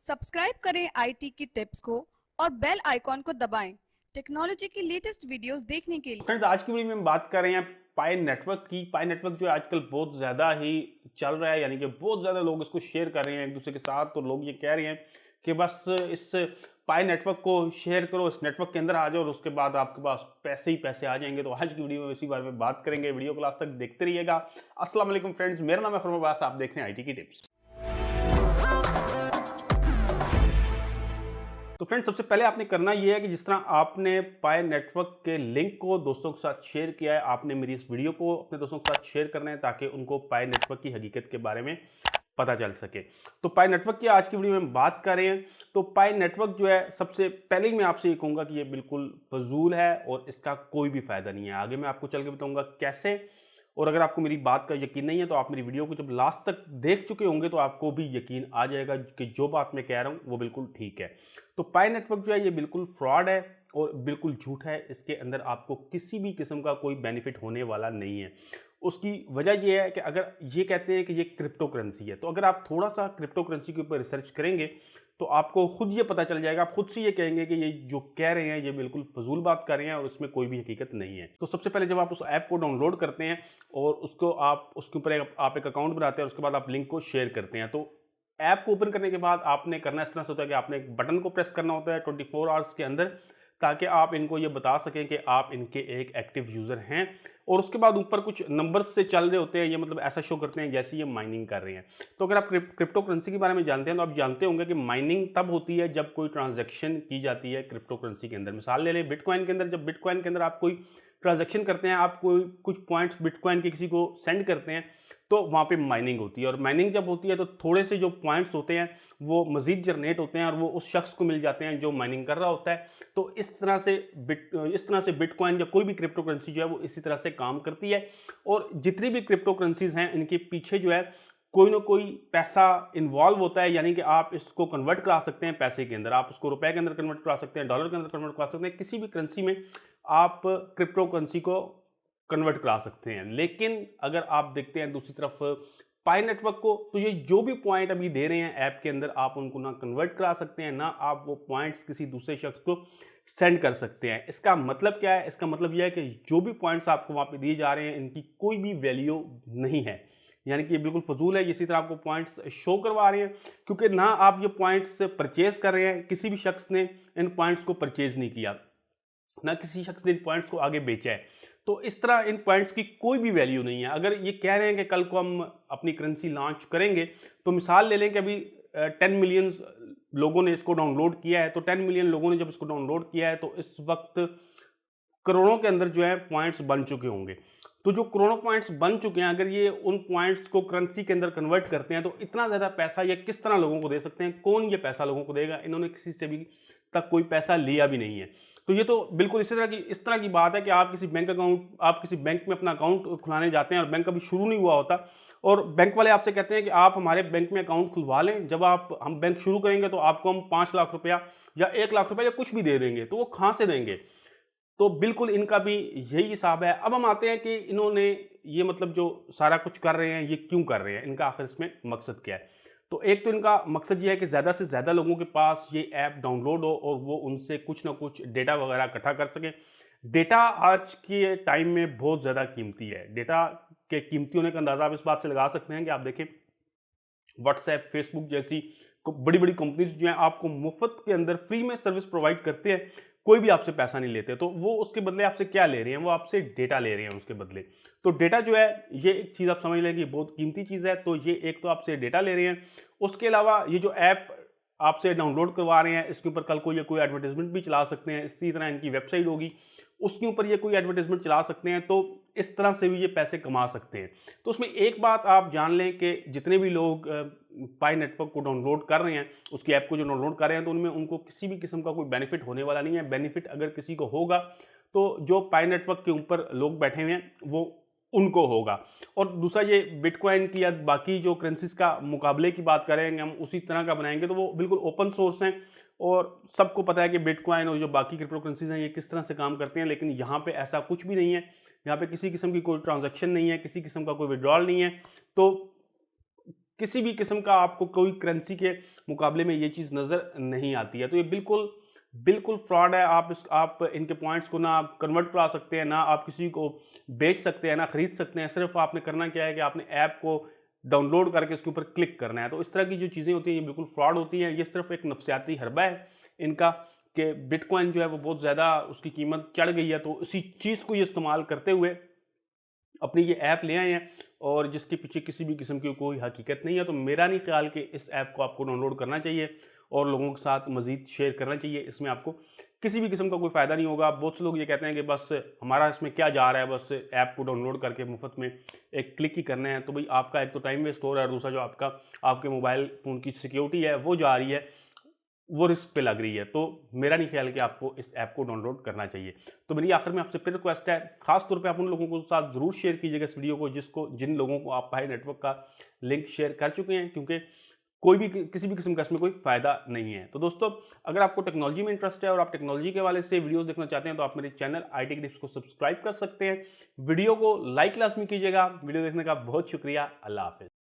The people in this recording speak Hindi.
सब्सक्राइब करें आईटी की टिप्स को और बेल आइकॉन को दबाएं टेक्नोलॉजी की लेटेस्ट वीडियोस देखने के लिए। फ्रेंड्स, आज की वीडियो में हम बात कर रहे हैं पाई नेटवर्क की। पाई नेटवर्क जो है आजकल बहुत ज़्यादा ही चल रहा है, यानी कि बहुत ज़्यादा लोग इसको शेयर कर रहे हैं एक दूसरे के साथ। तो लोग ये कह रहे हैं कि बस इस पाई नेटवर्क को शेयर करो, इस नेटवर्क के अंदर आ जाओ और उसके बाद आपके पास पैसे ही पैसे आ जाएंगे। तो आज की वीडियो में इसी बारे में बात करेंगे। वीडियो को लास्ट तक देखते रहिएगा। अस्सलाम वालेकुम फ्रेंड्स, मेरा नाम है फरमा अब्बास, आप देख रहे हैं आईटी की टिप्स। तो फ्रेंड्स, सबसे पहले आपने करना यह है कि जिस तरह आपने पाई नेटवर्क के लिंक को दोस्तों के साथ शेयर किया है, आपने मेरी इस वीडियो को अपने दोस्तों के साथ शेयर करना है ताकि उनको पाई नेटवर्क की हकीकत के बारे में पता चल सके। तो पाई नेटवर्क की आज की वीडियो में हम बात कर रहे हैं। तो पाई नेटवर्क जो है, सबसे पहले ही मैं आपसे ये कहूँगा कि ये बिल्कुल फजूल है और इसका कोई भी फायदा नहीं है। आगे मैं आपको चल के बताऊँगा कैसे। और अगर आपको मेरी बात का यकीन नहीं है तो आप मेरी वीडियो को जब लास्ट तक देख चुके होंगे तो आपको भी यकीन आ जाएगा कि जो बात मैं कह रहा हूँ वो बिल्कुल ठीक है। तो पाई नेटवर्क जो है ये बिल्कुल फ्रॉड है और बिल्कुल झूठ है। इसके अंदर आपको किसी भी किस्म का कोई बेनिफिट होने वाला नहीं है। उसकी वजह यह है कि अगर ये कहते हैं कि ये क्रिप्टो करेंसी है, तो अगर आप थोड़ा सा क्रिप्टो करेंसी के ऊपर रिसर्च करेंगे तो आपको खुद ये पता चल जाएगा, आप खुद से ये कहेंगे कि ये जो कह रहे हैं ये बिल्कुल फजूल बात कर रहे हैं और उसमें कोई भी हकीकत नहीं है। तो सबसे पहले जब आप उस ऐप को डाउनलोड करते हैं और उसको आप उसके ऊपर आप एक अकाउंट बनाते हैं, उसके बाद आप लिंक को शेयर करते हैं। तो ऐप को ओपन करने के बाद आपने करना इस तरह से होता है कि आपने एक बटन को प्रेस करना होता है 24 आवर्स के अंदर, ताकि आप इनको ये बता सकें कि आप इनके एक एक्टिव यूज़र हैं। और उसके बाद ऊपर कुछ नंबर्स से चल रहे होते हैं, ये मतलब ऐसा शो करते हैं जैसे ये माइनिंग कर रहे हैं। तो अगर आप क्रिप्टो करेंसी के बारे में जानते हैं तो आप जानते होंगे कि माइनिंग तब होती है जब कोई ट्रांजैक्शन की जाती है क्रिप्टो करेंसी के अंदर। मिसाल ले लें बिटकॉइन के अंदर, जब बिटकॉइन के अंदर आप कोई ट्रांजैक्शन करते हैं, आप कोई कुछ पॉइंट्स बिटकॉइन के किसी को सेंड करते हैं, तो वहाँ पे माइनिंग होती है। और माइनिंग जब होती है तो थोड़े से जो पॉइंट्स होते हैं वो मज़ीद जनरेट होते हैं और वो उस शख्स को मिल जाते हैं जो माइनिंग कर रहा होता है। तो इस तरह से बिटकॉइन या कोई भी क्रिप्टो करेंसी जो है वो इसी तरह से काम करती है। और जितनी भी क्रिप्टो करेंसीज हैं इनके पीछे जो है कोई ना कोई पैसा इन्वॉल्व होता है, यानी कि आप इसको कन्वर्ट करा सकते हैं पैसे के अंदर, आप उसको रुपए के अंदर कन्वर्ट करा सकते हैं, डॉलर के अंदर कन्वर्ट करा सकते हैं, किसी भी करेंसी में आप क्रिप्टो करेंसी को कन्वर्ट करा सकते हैं। लेकिन अगर आप देखते हैं दूसरी तरफ पाई नेटवर्क को, तो ये जो भी पॉइंट अभी दे रहे हैं ऐप के अंदर, आप उनको ना कन्वर्ट करा सकते हैं, ना आप वो पॉइंट्स किसी दूसरे शख्स को सेंड कर सकते हैं। इसका मतलब क्या है? इसका मतलब यह है कि जो भी पॉइंट्स आपको वहाँ पे दिए जा रहे हैं इनकी कोई भी वैल्यू नहीं है, यानी कि ये बिल्कुल फजूल है। इसी तरह आपको पॉइंट्स शो करवा रहे हैं क्योंकि ना आप ये पॉइंट्स परचेज कर रहे हैं, किसी भी शख्स ने इन पॉइंट्स को परचेज नहीं किया, ना किसी शख्स ने इन पॉइंट्स को आगे बेचा है। तो इस तरह इन पॉइंट्स की कोई भी वैल्यू नहीं है। अगर ये कह रहे हैं कि कल को हम अपनी करेंसी लॉन्च करेंगे, तो मिसाल ले लें कि अभी 10 मिलियन लोगों ने इसको डाउनलोड किया है। तो 10 मिलियन लोगों ने जब इसको डाउनलोड किया है तो इस वक्त करोड़ों के अंदर जो है पॉइंट्स बन चुके होंगे। तो जो करोड़ों पॉइंट्स बन चुके हैं, अगर ये उन पॉइंट्स को करेंसी के अंदर कन्वर्ट करते हैं तो इतना ज़्यादा पैसा ये किस तरह लोगों को दे सकते हैं? कौन ये पैसा लोगों को देगा? इन्होंने किसी से भी तक कोई पैसा लिया भी नहीं है। तो ये तो बिल्कुल इस तरह की बात है कि आप किसी बैंक में अपना अकाउंट खुलाने जाते हैं और बैंक अभी शुरू नहीं हुआ होता और बैंक वाले आपसे कहते हैं कि आप हमारे बैंक में अकाउंट खुलवा लें, जब हम बैंक शुरू करेंगे तो आपको हम 5 लाख रुपया या 1 लाख रुपया या कुछ भी दे देंगे। तो वो कहाँ से देंगे? तो बिल्कुल इनका भी यही हिसाब है। अब हम आते हैं कि इन्होंने ये मतलब जो सारा कुछ कर रहे हैं ये क्यों कर रहे हैं, इनका आखिर इसमें मकसद क्या है? तो एक तो इनका मकसद ये है कि ज़्यादा से ज़्यादा लोगों के पास ये ऐप डाउनलोड हो और वो उनसे कुछ ना कुछ डेटा वगैरह इकट्ठा कर सकें। डेटा आज के टाइम में बहुत ज़्यादा कीमती है। डेटा के कीमती होने का अंदाज़ा आप इस बात से लगा सकते हैं कि आप देखें व्हाट्सएप, फेसबुक जैसी बड़ी बड़ी कंपनीज जो हैं आपको मुफ्त के अंदर फ्री में सर्विस प्रोवाइड करते हैं, कोई भी आपसे पैसा नहीं लेते। तो वो उसके बदले आपसे क्या ले रहे हैं? वो आपसे डेटा ले रहे हैं उसके बदले। तो डेटा जो है ये एक चीज़ आप समझ लें कि बहुत कीमती चीज़ है। तो ये एक तो आपसे डेटा ले रहे हैं, उसके अलावा ये जो ऐप आपसे डाउनलोड करवा रहे हैं इसके ऊपर कल को ये कोई एडवर्टाइजमेंट भी चला सकते हैं। इसी तरह इनकी वेबसाइट होगी उसके ऊपर ये कोई एडवर्टाइजमेंट चला सकते हैं। तो इस तरह से भी ये पैसे कमा सकते हैं। तो उसमें एक बात आप जान लें कि जितने भी लोग पाई नेटवर्क को डाउनलोड कर रहे हैं, उसकी ऐप को जो डाउनलोड कर रहे हैं, तो उनमें उनको किसी भी किस्म का कोई बेनिफिट होने वाला नहीं है। बेनिफिट अगर किसी को होगा तो जो पाई नेटवर्क के ऊपर लोग बैठे हुए हैं वो उनको होगा। और दूसरा, ये बिटकॉइन की या बाकी जो करेंसीज का मुकाबले की बात करेंगे, हम उसी तरह का बनाएंगे तो वो बिल्कुल ओपन सोर्स हैं और सबको पता है कि बिटकॉइन और जो बाकी क्रिप्टो करेंसीज हैं ये किस तरह से काम करते हैं। लेकिन यहाँ पे ऐसा कुछ भी नहीं है, यहाँ पे किसी किस्म की कोई ट्रांजैक्शन नहीं है, किसी किस्म का कोई विड्रॉल नहीं है। तो किसी भी किस्म का आपको कोई करेंसी के मुकाबले में ये चीज़ नज़र नहीं आती है। तो ये बिल्कुल बिल्कुल फ्रॉड है। आप इनके पॉइंट्स को ना कन्वर्ट करा सकते हैं, ना आप किसी को बेच सकते हैं, ना खरीद सकते हैं। सिर्फ आपने करना क्या है कि आपने ऐप को डाउनलोड करके उसके ऊपर क्लिक करना है। तो इस तरह की जो चीज़ें होती हैं ये बिल्कुल फ्रॉड होती हैं। ये सिर्फ एक नफसियाती हरबा है इनका कि बिटकॉइन जो है वो बहुत ज़्यादा उसकी कीमत चढ़ गई है, तो इसी चीज़ को ये इस्तेमाल करते हुए अपनी ये ऐप ले आए हैं और जिसके पीछे किसी भी किस्म की कोई हकीकत नहीं है। तो मेरा नहीं ख्याल कि इस ऐप को आपको डाउनलोड करना चाहिए और लोगों के साथ मज़ीद शेयर करना चाहिए। इसमें आपको किसी भी किस्म का कोई फ़ायदा नहीं होगा। बहुत से लोग ये कहते हैं कि बस हमारा इसमें क्या जा रहा है, बस ऐप को डाउनलोड करके मुफ्त में एक क्लिक ही करना है। तो भाई आपका एक तो टाइम वेस्ट हो रहा है और दूसरा जो आपके मोबाइल फ़ोन की सिक्योरिटी है वो जा रही है, वो रिस्क पे लग रही है। तो मेरा नहीं ख्याल कि आपको इस ऐप को डाउनलोड करना चाहिए। तो मेरी आखिर में आपसे फिर रिक्वेस्ट है, खास तौर पे आप उन लोगों के साथ ज़रूर शेयर कीजिएगा इस वीडियो को जिन लोगों को आप पाई नेटवर्क का लिंक शेयर कर चुके हैं, क्योंकि कोई भी किसी भी किस्म का इसमें कोई फ़ायदा नहीं है। तो दोस्तों, अगर आपको टेक्नोलॉजी में इंटरेस्ट है और आप टेक्नोलॉजी के हवाले से वीडियोस देखना चाहते हैं तो आप मेरे चैनल IT के टिप्स को सब्सक्राइब कर सकते हैं। वीडियो को लाइक लाजमी कीजिएगा। वीडियो देखने का बहुत शुक्रिया। अल्लाह हाफिज़।